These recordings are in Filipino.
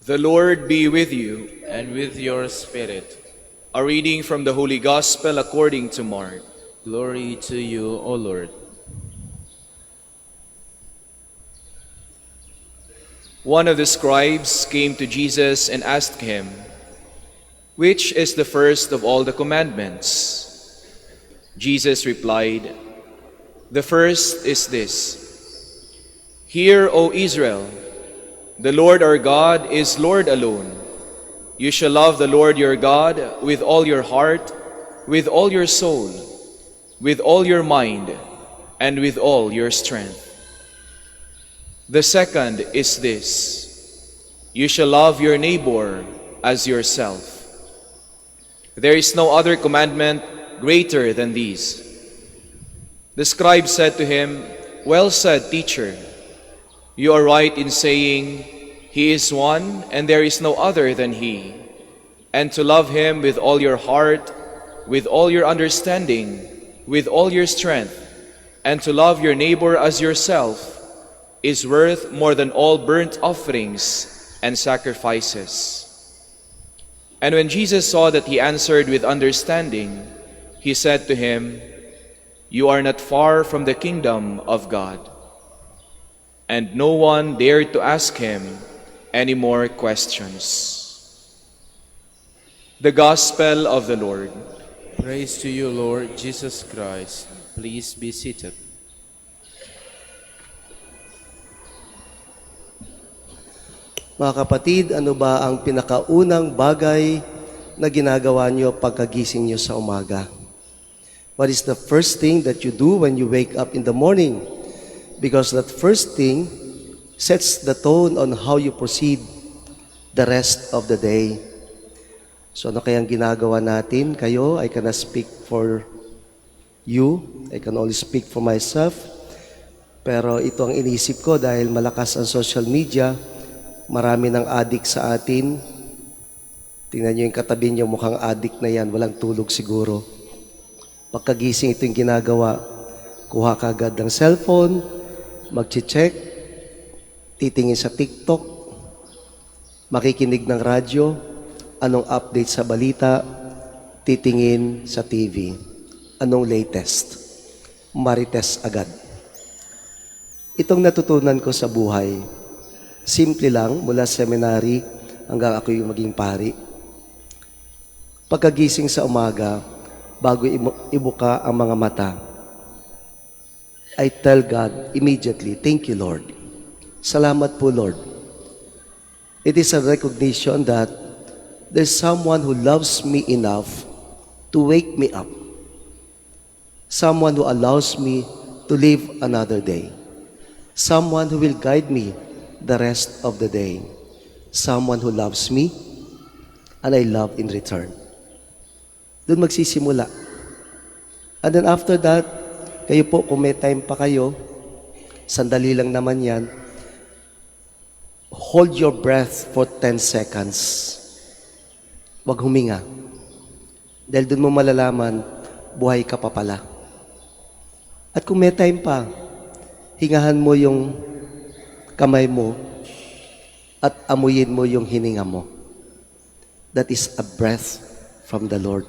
The Lord be with you. and with your spirit. A reading from the Holy Gospel according to Mark. Glory to you, O Lord. One of the scribes came to Jesus and asked him, "Which is the first of all the commandments?" Jesus replied, "The first is this: Hear, O Israel, the Lord our God is Lord alone. You shall love the Lord your God with all your heart, with all your soul, with all your mind, and with all your strength. The second is this: You shall love your neighbor as yourself. There is no other commandment greater than these." The scribe said to him, "Well said, teacher. You are right in saying, He is one, and there is no other than He. And to love Him with all your heart, with all your understanding, with all your strength, and to love your neighbor as yourself is worth more than all burnt offerings and sacrifices." And when Jesus saw that he answered with understanding, he said to him, "You are not far from the kingdom of God." And no one dared to ask him any more questions. The Gospel of the Lord. Praise to you, Lord Jesus Christ. Please be seated. Mga kapatid, ano ba ang pinakaunang bagay na ginagawa nyo pagkagising nyo sa umaga? What is the first thing that you do when you wake up in the morning? Because that first thing sets the tone on how you proceed the rest of the day. So ano kayang ginagawa natin? Kayo, I cannot speak for you. I can only speak for myself. Pero ito ang inisip ko dahil malakas ang social media. Marami ng addict sa atin. Tingnan nyo yung katabi nyo, mukhang addict na yan. Walang tulog siguro. Pagkagising ito yung ginagawa. Kuha ka agad ng cellphone, mag-check, titingin sa TikTok, makikinig ng radyo, anong update sa balita, titingin sa TV, anong latest, marites agad. Itong natutunan ko sa buhay, simple lang, mula seminary hanggang ako yung maging pari. Pagkagising sa umaga, bago ibuka ang mga mata, I tell God immediately, "Thank you, Lord. Salamat po, Lord." It is a recognition that there's someone who loves me enough to wake me up. Someone who allows me to live another day. Someone who will guide me the rest of the day. Someone who loves me and I love in return. Doon magsisimula. And then after that, kayo po, kung may time pa kayo, sandali lang naman yan, hold your breath for 10 seconds. Huwag huminga. Dahil doon mo malalaman, buhay ka pa pala. At kung may time pa, hingahan mo yung kamay mo at amuyin mo yung hininga mo. That is a breath from the Lord.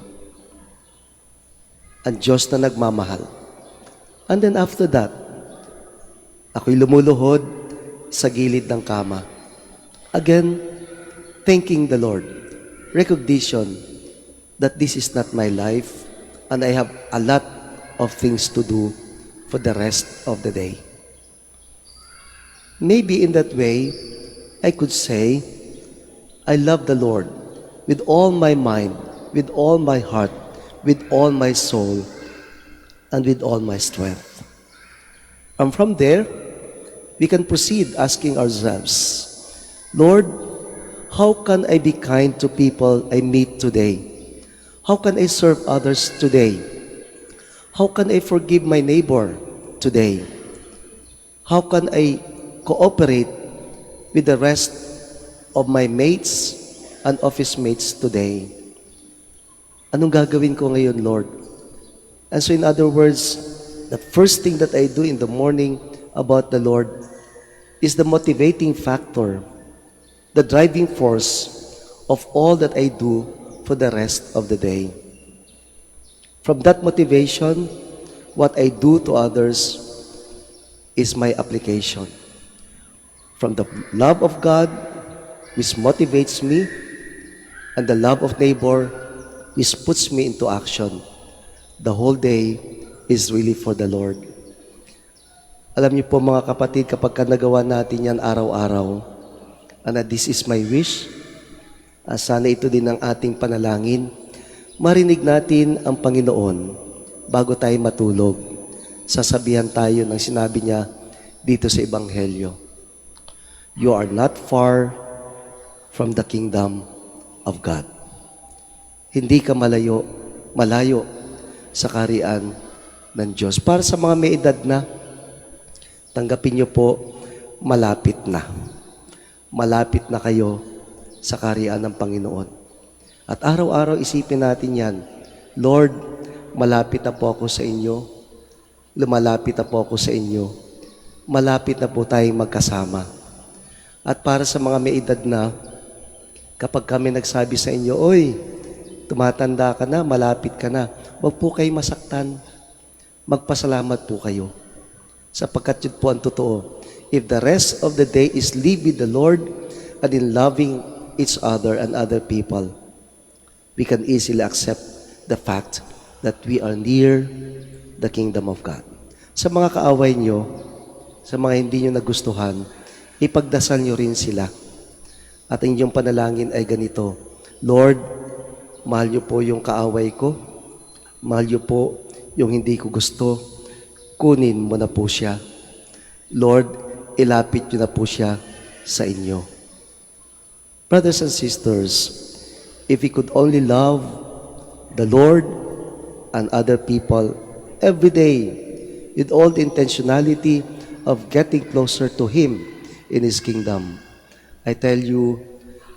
Ang Diyos na nagmamahal. And then after that, ako'y lumuluhod sa gilid ng kama. Again, thanking the Lord. Recognition that this is not my life and I have a lot of things to do for the rest of the day. Maybe in that way, I could say, I love the Lord with all my mind, with all my heart, with all my soul, and with all my strength. And from there, we can proceed asking ourselves, Lord, how can I be kind to people I meet today? How can I serve others today? How can I forgive my neighbor today? How can I cooperate with the rest of my mates and office mates today? Anong gagawin ko ngayon, Lord? And so in other words, the first thing that I do in the morning about the Lord is the motivating factor the driving force of all that I do for the rest of the day. From that motivation, what I do to others is my application. From the love of God, which motivates me, and the love of neighbor, which puts me into action. The whole day is really for the Lord. Alam niyo po mga kapatid, kapag nagawa natin yan araw-araw, and this is my wish, sana ito din ang ating panalangin, marinig natin ang Panginoon bago tayo matulog. Sasabihan tayo ng sinabi niya dito sa Ebanghelyo. You are not far from the kingdom of God. Hindi ka malayo sa kaharian ng Diyos. Para sa mga may edad na, tanggapin niyo po, malapit na. Malapit na kayo sa kaharian ng Panginoon. At araw-araw isipin natin yan, Lord, malapit na po ako sa inyo. Lumalapit na po ako sa inyo. Malapit na po tayong magkasama. At para sa mga may edad na, kapag kami nagsabi sa inyo, oy, tumatanda ka na, malapit ka na, huwag po kayo masaktan. Magpasalamat po kayo. Sapagkat yun po ang totoo. If the rest of the day is live with the Lord and in loving each other and other people, we can easily accept the fact that we are near the kingdom of God. Sa mga kaaway nyo, sa mga hindi nyo nagustuhan, ipagdasal nyo rin sila. At ang inyong panalangin ay ganito, Lord, mahal nyo po yung kaaway ko, mahal nyo po yung hindi ko gusto, kunin mo na po siya. Lord, ilapit nyo na po siya sa inyo. Brothers and sisters, if we could only love the Lord and other people every day with all the intentionality of getting closer to Him in His kingdom, I tell you,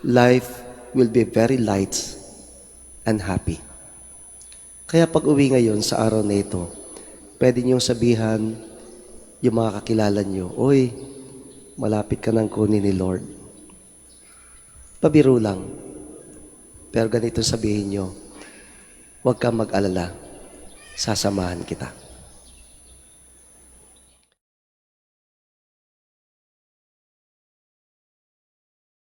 life will be very light and happy. Kaya pag uwi ngayon sa araw na ito, pwede niyong sabihan yung mga kakilala niyo, oy, malapit ka nang kunin ni Lord. Pabiro lang. Pero ganito sabihin niyo, huwag kang mag-alala, sasamahan kita.